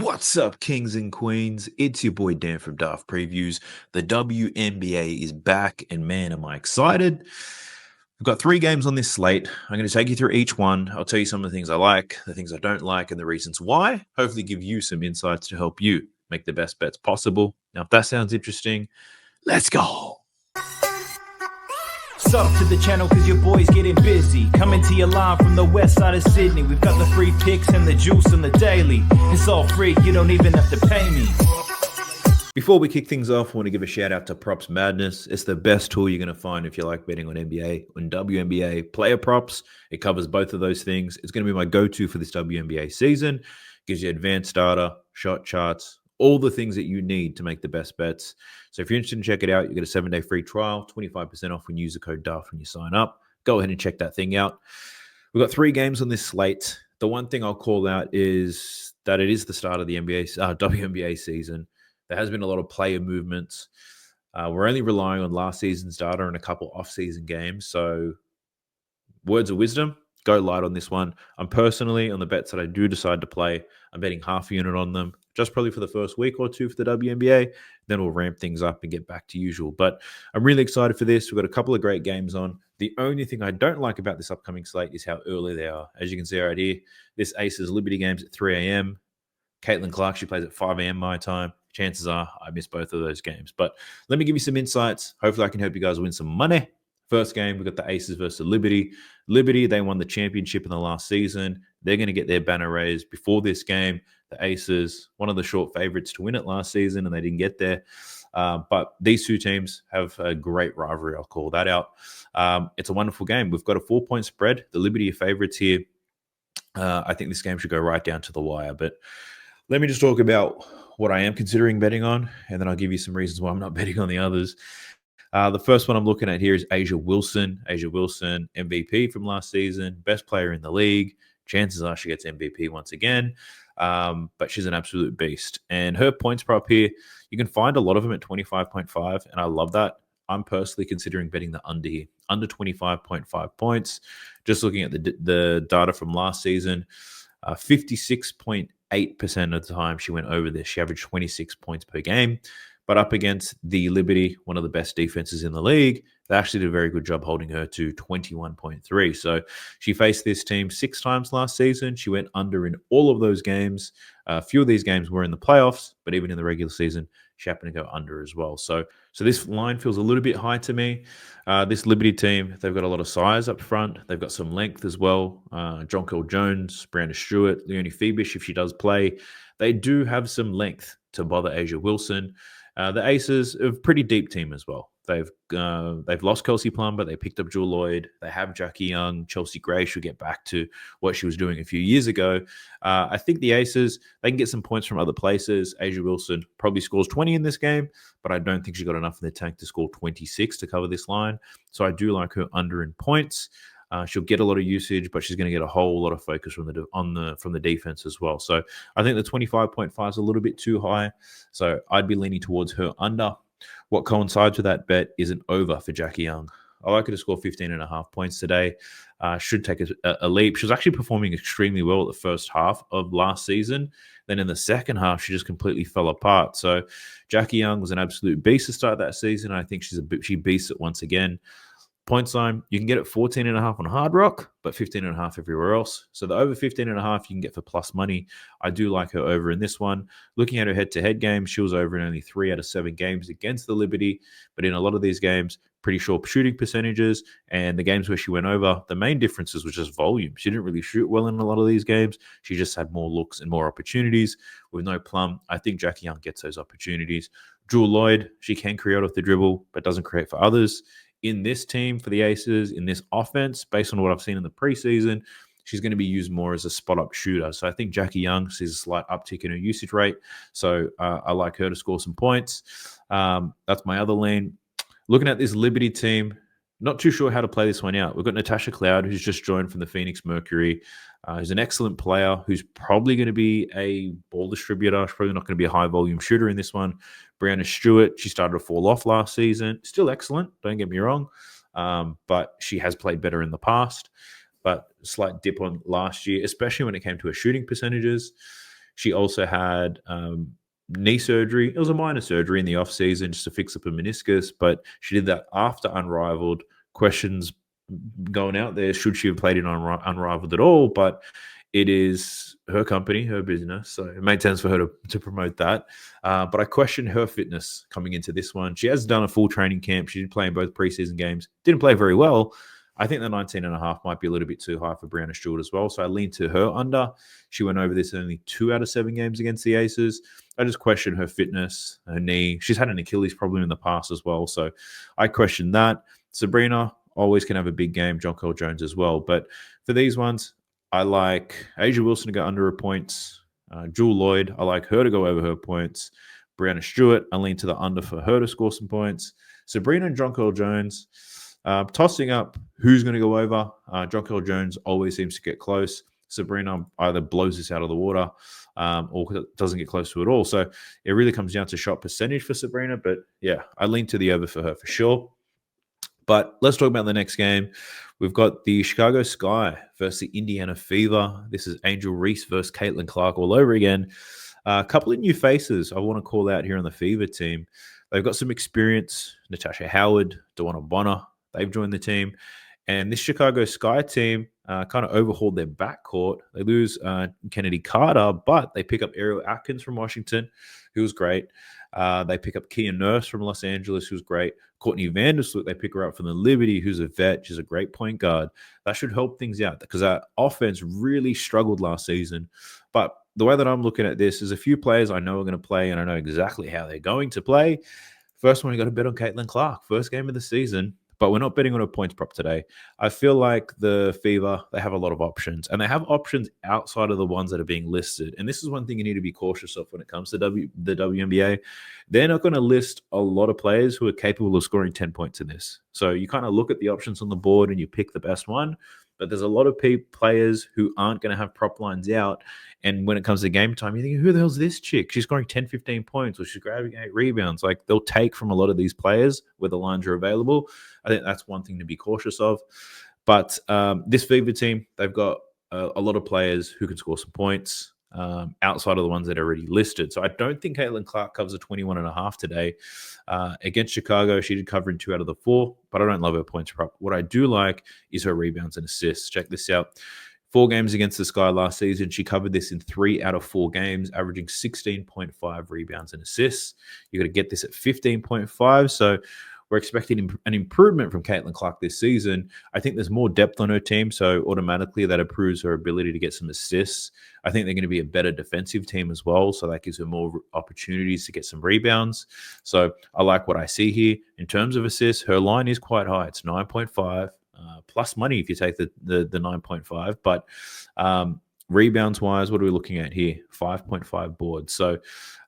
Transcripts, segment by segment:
What's up, kings and queens? It's your boy Dan from Daft Previews. The WNBA is back, and man, am I excited! We've got 3 games on this slate. I'm going to take you through each one. I'll tell you some of the things I like, the things I don't like, and the reasons why. Hopefully, give you some insights to help you make the best bets possible. Now, if that sounds interesting, let's go. Sub to the channel cause your boy's getting busy. Coming to your line from the west side of Sydney. We've got the free picks and the juice and the daily. It's all free, you don't even have to pay me. Before we kick things off, I want to give a shout out to Props Madness. It's the best tool you're going to find if you like betting on NBA and WNBA player props. It covers both of those things. It's going to be my go-to for this WNBA season. Gives you advanced data, shot charts, all the things that you need to make the best bets. So if you're interested in check it out, you get a 7-day free trial, 25% off when you use the code DAFT when you sign up. Go ahead and check that thing out. We've got 3 games on this slate. The one thing I'll call out is that it is the start of the WNBA season. There has been a lot of player movements. We're only relying on last season's data and a couple off-season games. So words of wisdom, go light on this one. I'm personally, on the bets that I do decide to play, I'm betting half a unit on them, just probably for the first week or two for the WNBA. Then we'll ramp things up and get back to usual. But I'm really excited for this. We've got a couple of great games on. The only thing I don't like about this upcoming slate is how early they are. As you can see right here, this Aces Liberty game's at 3 a.m. Caitlin Clark, she plays at 5 a.m. my time. Chances are I miss both of those games. But let me give you some insights. Hopefully I can help you guys win some money. First game, we've got the Aces versus Liberty. Liberty, they won the championship in the last season. They're going to get their banner raised before this game. The Aces, one of the short favorites to win it last season, and they didn't get there. But these two teams have a great rivalry. I'll call that out. It's a wonderful game. We've got a 4-point spread. The Liberty are favorites here. I think this game should go right down to the wire. But let me just talk about what I am considering betting on, and then I'll give you some reasons why I'm not betting on the others. The first one I'm looking at here is A'ja Wilson. A'ja Wilson, MVP from last season, best player in the league. Chances are she gets MVP once again, but she's an absolute beast. And her points prop here, you can find a lot of them at 25.5, and I love that. I'm personally considering betting the under here, under 25.5 points. Just looking at the data from last season, 56.8% of the time she went over this. She averaged 26 points per game. But up against the Liberty, one of the best defenses in the league, they actually did a very good job holding her to 21.3. So she faced this team 6 times last season. She went under in all of those games. A few of these games were in the playoffs, but even in the regular season, she happened to go under as well. So this line feels a little bit high to me. This Liberty team, they've got a lot of size up front. They've got some length as well. Jonquel Jones, Brianna Stewart, Leonie Phoebish, if she does play. They do have some length to bother A'ja Wilson. The Aces are a pretty deep team as well. They've lost Kelsey Plum, but they picked up Jewell Loyd. They have Jackie Young. Chelsea Gray should get back to what she was doing a few years ago. I think the Aces, they can get some points from other places. A'ja Wilson probably scores 20 in this game, but I don't think she got enough in the tank to score 26 to cover this line. So I do like her under in points. She'll get a lot of usage, but she's going to get a whole lot of focus from the defense as well. So I think the 25.5 is a little bit too high. So I'd be leaning towards her under. What coincides with that bet is an over for Jackie Young. I like her to score 15.5 points today. Should take a leap. She was actually performing extremely well at the first half of last season. Then in the second half, she just completely fell apart. So Jackie Young was an absolute beast to start that season. I think she beasts it once again. Points line, you can get it 14.5 on Hard Rock, but 15.5 everywhere else. So the over 15.5 you can get for plus money. I do like her over in this one. Looking at her head-to-head games, she was over in only 3 out of 7 games against the Liberty, but in a lot of these games, pretty short shooting percentages, and the games where she went over, the main differences was just volume. She didn't really shoot well in a lot of these games. She just had more looks and more opportunities. With no Plum, I think Jackie Young gets those opportunities. Jewell Loyd, she can create off the dribble, but doesn't create for others. In this team for the Aces, in this offense, based on what I've seen in the preseason, she's going to be used more as a spot-up shooter. So I think Jackie Young sees a slight uptick in her usage rate. So I like her to score some points. That's my other lean. Looking at this Liberty team, not too sure how to play this one out. We've got Natasha Cloud, who's just joined from the Phoenix Mercury. Who's an excellent player, who's probably going to be a ball distributor. She's probably not going to be a high-volume shooter in this one. Brianna Stewart, she started to fall off last season. Still excellent, don't get me wrong, but she has played better in the past. But slight dip on last year, especially when it came to her shooting percentages. She also had knee surgery. It was a minor surgery in the off season just to fix up a meniscus, but she did that after Unrivaled. Questions going out there, should she have played in Unrivaled at all? But it is her company, her business, so it made sense for her to promote that. But I question her fitness coming into this one. She has done a full training camp. She did play in both preseason games. Didn't play very well. I think the 19.5 might be a little bit too high for Brianna Stewart as well. So I lean to her under. She went over this in only 2 out of 7 games against the Aces. I just question her fitness, her knee. She's had an Achilles problem in the past as well. So I question that. Sabrina always can have a big game. Jonquel Jones as well. But for these ones, I like Asia Wilson to go under her points. Jewel Lloyd, I like her to go over her points. Brianna Stewart, I lean to the under for her to score some points. Sabrina and Jonquel Jones, tossing up who's going to go over. Jonquel Jones always seems to get close. Sabrina either blows this out of the water or doesn't get close to it all. So it really comes down to shot percentage for Sabrina. But yeah, I lean to the over for her for sure. But let's talk about the next game. We've got the Chicago Sky versus the Indiana Fever. This is Angel Reese versus Caitlin Clark all over again. A couple of new faces I want to call out here on the Fever team. They've got some experience. Natasha Howard, Dawana Bonner, they've joined the team. And this Chicago Sky team kind of overhauled their backcourt. They lose Kennedy Carter, but they pick up Ariel Atkins from Washington, who was great. They pick up Kia Nurse from Los Angeles, who's great. Courtney Vandersloot, they pick her up from the Liberty, who's a vet. She's a great point guard. That should help things out because our offense really struggled last season. But the way that I'm looking at this is a few players I know are going to play, and I know exactly how they're going to play. First one, you got to bet on Caitlin Clark. First game of the season. But we're not betting on a points prop today. I feel like the Fever, they have a lot of options. And they have options outside of the ones that are being listed. And this is one thing you need to be cautious of when it comes to the WNBA. They're not going to list a lot of players who are capable of scoring 10 points in this. So you kind of look at the options on the board and you pick the best one. But there's a lot of players who aren't going to have prop lines out. And when it comes to game time, you're thinking, who the hell's this chick? She's scoring 10, 15 points or she's grabbing 8 rebounds. Like they'll take from a lot of these players where the lines are available. I think that's one thing to be cautious of. But this Fever team, they've got a lot of players who can score some points outside of the ones that are already listed. So I don't think Caitlin Clark covers a 21.5 today. Against Chicago, she did cover in 2 out of the 4, but I don't love her points prop. What I do like is her rebounds and assists. Check this out. 4 games against the Sky last season. She covered this in 3 out of 4 games, averaging 16.5 rebounds and assists. You got to get this at 15.5. So we're expecting an improvement from Caitlin Clark this season. I think there's more depth on her team, so automatically that improves her ability to get some assists. I think they're going to be a better defensive team as well, so that gives her more opportunities to get some rebounds. So I like what I see here. In terms of assists, her line is quite high. It's 9.5. Plus money if you take the 9.5. But rebounds wise, what are we looking at here? 5.5 boards. So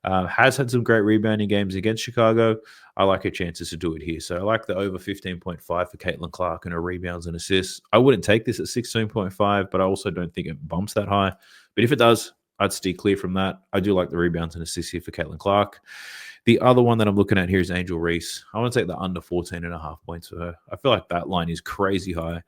has had some great rebounding games against Chicago. I like her chances to do it here. So I like the over 15.5 for Caitlin Clark and her rebounds and assists. I wouldn't take this at 16.5, but I also don't think it bumps that high. But if it does, I'd steer clear from that. I do like the rebounds and assists here for Caitlin Clark. The other one that I'm looking at here is Angel Reese. I want to take the under 14.5 points for her. I feel like that line is crazy high.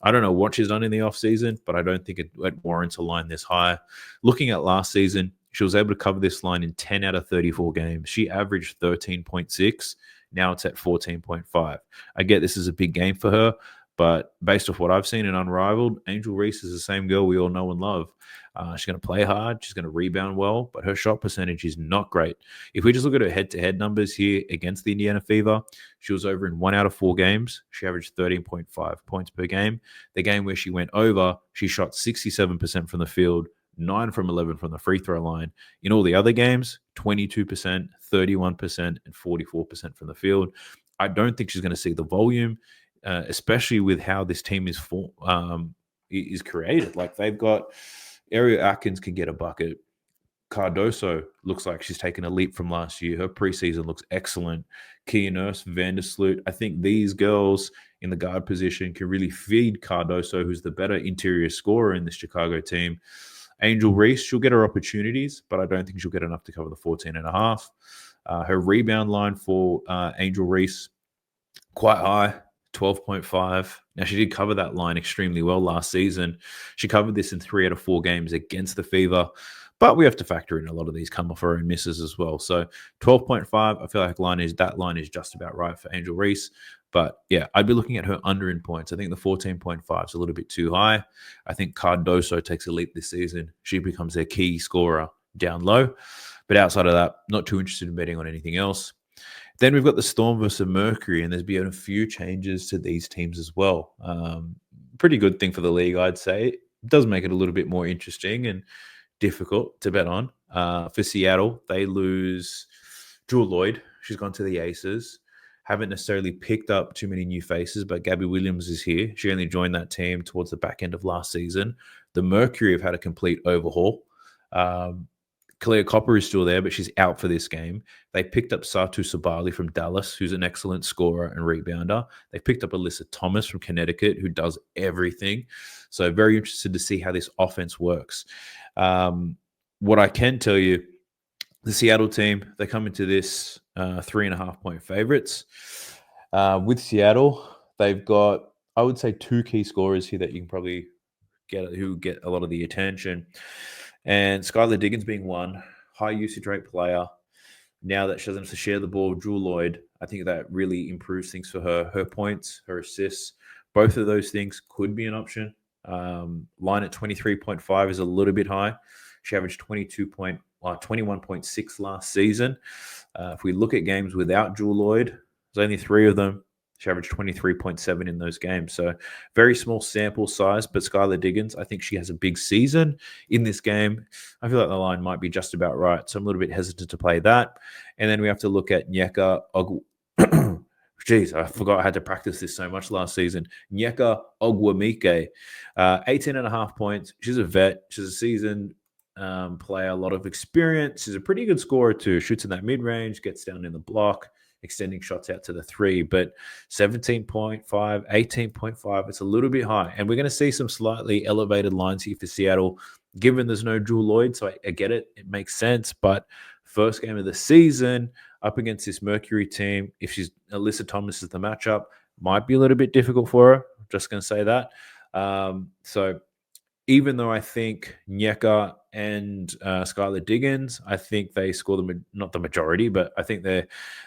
I don't know what she's done in the offseason, but I don't think it warrants a line this high. Looking at last season, she was able to cover this line in 10 out of 34 games. She averaged 13.6. Now it's at 14.5. I get this is a big game for her, but based off what I've seen in Unrivaled, Angel Reese is the same girl we all know and love. She's going to play hard. She's going to rebound well, but her shot percentage is not great. If we just look at her head-to-head numbers here against the Indiana Fever, she was over in 1 out of 4 games. She averaged 13.5 points per game. The game where she went over, she shot 67% from the field, 9 from 11 from the free throw line. In all the other games, 22%, 31%, and 44% from the field. I don't think she's going to see the volume, especially with how this team is created. Like they've got Ariel Atkins can get a bucket. Cardoso looks like she's taken a leap from last year. Her preseason looks excellent. Kia Nurse, Vandersloot. I think these girls in the guard position can really feed Cardoso, who's the better interior scorer in this Chicago team. Angel Reese, she'll get her opportunities, but I don't think she'll get enough to cover the 14.5. Her rebound line for Angel Reese, quite high. 12.5. Now, she did cover that line extremely well last season. She covered this in 3 out of 4 games against the Fever. But we have to factor in a lot of these come off her own misses as well. So 12.5, I feel like that line is just about right for Angel Reese. But yeah, I'd be looking at her under in points. I think the 14.5 is a little bit too high. I think Cardoso takes a leap this season. She becomes their key scorer down low. But outside of that, not too interested in betting on anything else. Then we've got the Storm versus Mercury, and there's been a few changes to these teams as well. Pretty good thing for the league, I'd say. It does make it a little bit more interesting and difficult to bet on. For Seattle, they lose Jewel Lloyd. She's gone to the Aces. Haven't necessarily picked up too many new faces, but Gabby Williams is here. She only joined that team towards the back end of last season. The Mercury have had a complete overhaul. Kalia Copper is still there, but she's out for this game. They picked up Satu Sabali from Dallas, who's an excellent scorer and rebounder. They picked up Alyssa Thomas from Connecticut, who does everything. So very interested to see how this offense works. What I can tell you, the Seattle team, they come into this 3.5-point favorites. With Seattle, they've got, I would say, two key scorers here that you can probably who get a lot of the attention. And Skylar Diggins being one, high usage rate player. Now that she doesn't have to share the ball with Jewel Lloyd, I think that really improves things for her. Her points, her assists, both of those things could be an option. Line at 23.5 is a little bit high. She averaged 21.6 last season. If we look at games without Jewel Lloyd, there's only 3 of them. She averaged 23.7 in those games. So very small sample size, but Skylar Diggins, I think she has a big season in this game. I feel like the line might be just about right. So I'm a little bit hesitant to play that. And then we have to look at Nyeka Jeez, I forgot I had to practice this so much last season. Nyeka Ogwumike, 18.5 points. She's a vet. She's a seasoned player, a lot of experience. She's a pretty good scorer too. Shoots in that mid-range, gets down in the block, extending shots out to the 3, but 17.5, 18.5, it's a little bit high. And we're going to see some slightly elevated lines here for Seattle, given there's no Jewel Lloyd. So I get it. It makes sense. But first game of the season up against this Mercury team, if she's Alyssa Thomas is the matchup, might be a little bit difficult for her. I'm just going to say that. So even though I think Nyeka and Skylar Diggins, I think they score not the majority, but I think the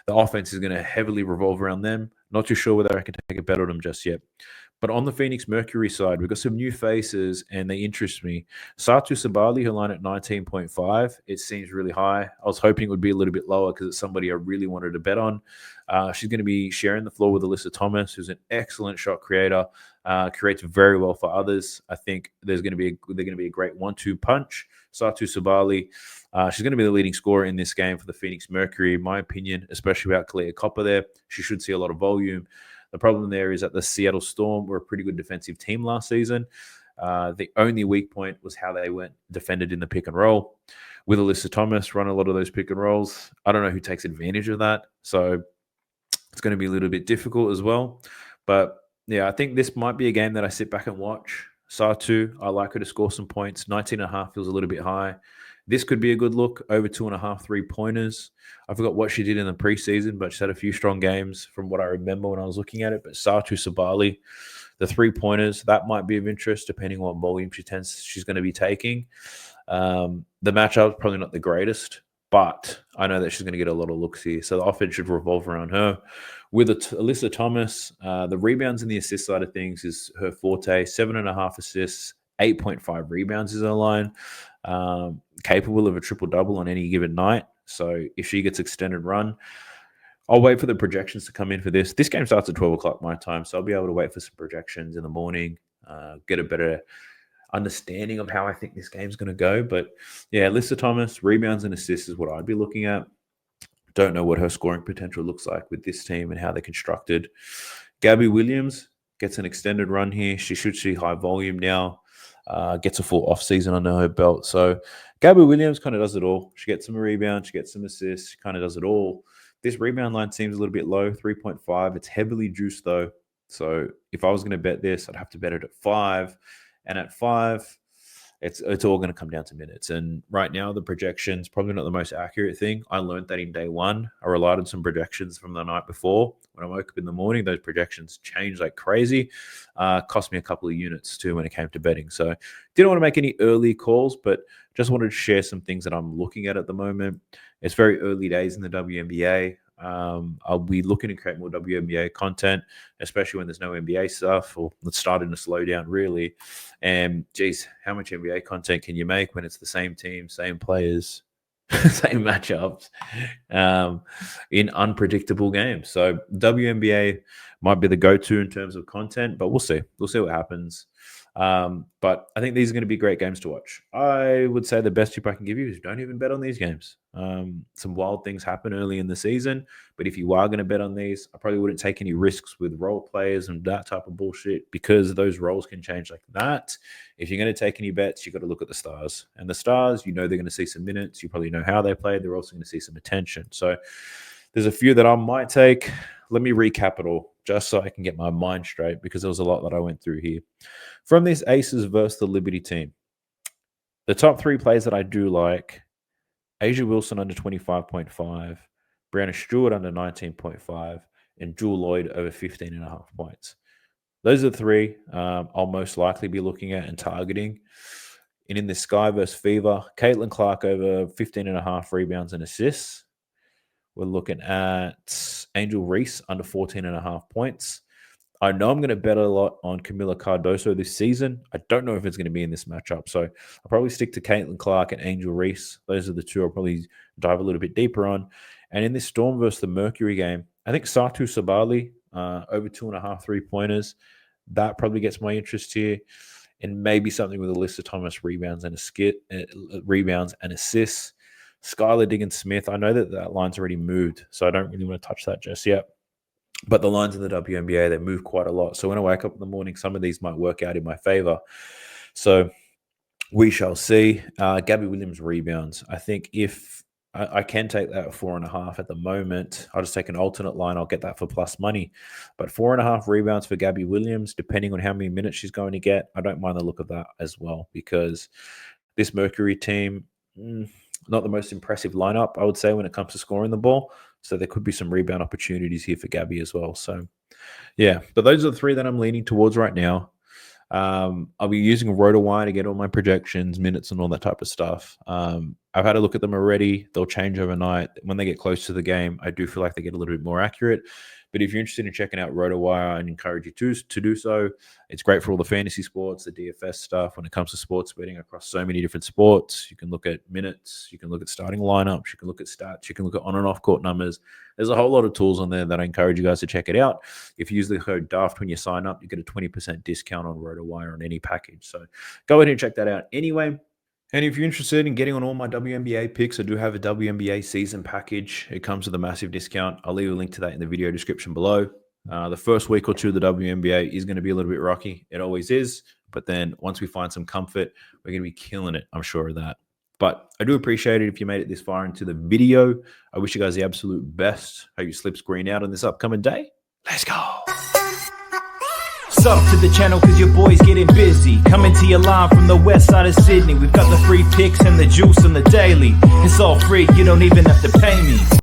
offense is going to heavily revolve around them. Not too sure whether I can take a bet on them just yet. But on the Phoenix Mercury side, we've got some new faces, and they interest me. Satu Sabali, her line at 19.5, it seems really high. I was hoping it would be a little bit lower because it's somebody I really wanted to bet on. She's going to be sharing the floor with Alyssa Thomas, who's an excellent shot creator, creates very well for others. I think they're going to be a great 1-2 punch. Satu Sabali, she's going to be the leading scorer in this game for the Phoenix Mercury, in my opinion, especially without Kalia Copper there. She should see a lot of volume. The problem there is that the Seattle Storm were a pretty good defensive team last season. The only weak point was how they went defended in the pick and roll. With Alyssa Thomas, run a lot of those pick and rolls. I don't know who takes advantage of that. So it's going to be a little bit difficult as well. But yeah, I think this might be a game that I sit back and watch. Satu, I like her to score some points. 19.5 feels a little bit high. This could be a good look, over 2.5 3-pointers. I forgot what she did in the preseason, but she had a few strong games from what I remember when I was looking at it. But Satu Sabali, the 3-pointers, that might be of interest depending on what volume she's going to be taking. The matchup is probably not the greatest, but I know that she's going to get a lot of looks here. So the offense should revolve around her. With Alyssa Thomas, the rebounds and the assist side of things is her forte. 7.5 assists, 8.5 rebounds is her line. Capable of a triple-double on any given night. So if she gets extended run, I'll wait for the projections to come in for this. This game starts at 12 o'clock my time, so I'll be able to wait for some projections in the morning, get a better understanding of how I think this game's going to go. But yeah, Alyssa Thomas, rebounds and assists is what I'd be looking at. Don't know what her scoring potential looks like with this team and how they're constructed. Gabby Williams gets an extended run here. She should see high volume now. Gets a full off-season under her belt. So Gabby Williams kind of does it all. She gets some rebounds, she gets some assists, she kind of does it all. This rebound line seems a little bit low, 3.5. It's heavily juiced though. So if I was going to bet this, I'd have to bet it at 5. And at 5, it's all going to come down to minutes. And right now, the projections probably not the most accurate thing. I learned that in day one. I relied on some projections from the night before. When I woke up in the morning, those projections changed like crazy. Cost me a couple of units too when it came to betting. So didn't want to make any early calls, but just wanted to share some things that I'm looking at the moment. It's very early days in the WNBA. I'll be looking to create more WNBA content, especially when there's no NBA stuff, or it's starting to slow down really. And geez, how much NBA content can you make when it's the same team, same players, same matchups, in unpredictable games? So WNBA might be the go-to in terms of content, but we'll see. We'll see what happens. But I think these are going to be great games to watch. I would say the best tip I can give you is don't even bet on these games. Some wild things happen early in the season, but if you are going to bet on these, I probably wouldn't take any risks with role players and that type of bullshit, because those roles can change like that. If you're going to take any bets, you've got to look at the stars. And the stars, they're going to see some minutes. You probably know how they play. They're also going to see some attention. So there's a few that I might take. Let me recap it all just so I can get my mind straight, because there was a lot that I went through here. From this Aces versus the Liberty team, the top three plays that I do like: Asia Wilson under 25.5, Brianna Stewart under 19.5, and Jewel Lloyd over 15.5 points. Those are the three I'll most likely be looking at and targeting. And in the Sky versus Fever, Caitlin Clark over 15.5 rebounds and assists. We're looking at Angel Reese under 14.5 points. I know I'm going to bet a lot on Camila Cardoso this season. I don't know if it's going to be in this matchup. So I'll probably stick to Caitlin Clark and Angel Reese. Those are the two I'll probably dive a little bit deeper on. And in this Storm versus the Mercury game, I think Satu Sabali over 2.5 3-pointers. That probably gets my interest here. And maybe something with Alyssa Thomas rebounds and assists. Skylar Diggins-Smith, I know that line's already moved, so I don't really want to touch that just yet. But the lines in the WNBA, they move quite a lot. So when I wake up in the morning, some of these might work out in my favor. So we shall see. Gabby Williams rebounds. I think if I can take that at 4.5 at the moment, I'll just take an alternate line. I'll get that for plus money. But 4.5 rebounds for Gabby Williams, depending on how many minutes she's going to get, I don't mind the look of that as well, because this Mercury team, not the most impressive lineup, I would say, when it comes to scoring the ball. So there could be some rebound opportunities here for Gabby as well. So, yeah. But those are the three that I'm leaning towards right now. I'll be using RotoWire to get all my projections, minutes, and all that type of stuff. I've had a look at them already. They'll change overnight. When they get close to the game, I do feel like they get a little bit more accurate. But if you're interested in checking out RotoWire, I'd encourage you to do so. It's great for all the fantasy sports, the DFS stuff. When it comes to sports betting across so many different sports, you can look at minutes, you can look at starting lineups, you can look at stats, you can look at on and off court numbers. There's a whole lot of tools on there that I encourage you guys to check it out. If you use the code DAFT when you sign up, you get a 20% discount on RotoWire on any package. So go ahead and check that out anyway. And if you're interested in getting on all my WNBA picks, I do have a WNBA season package. It comes with a massive discount. I'll leave a link to that in the video description below. The first week or two of the WNBA is going to be a little bit rocky. It always is. But then once we find some comfort, we're going to be killing it. I'm sure of that. But I do appreciate it if you made it this far into the video. I wish you guys the absolute best. Hope you slip screen out on this upcoming day. Let's go. Sub to the channel cause your boy's getting busy. Coming to your line from the west side of Sydney. We've got the free picks and the juice on the daily. It's all free, you don't even have to pay me.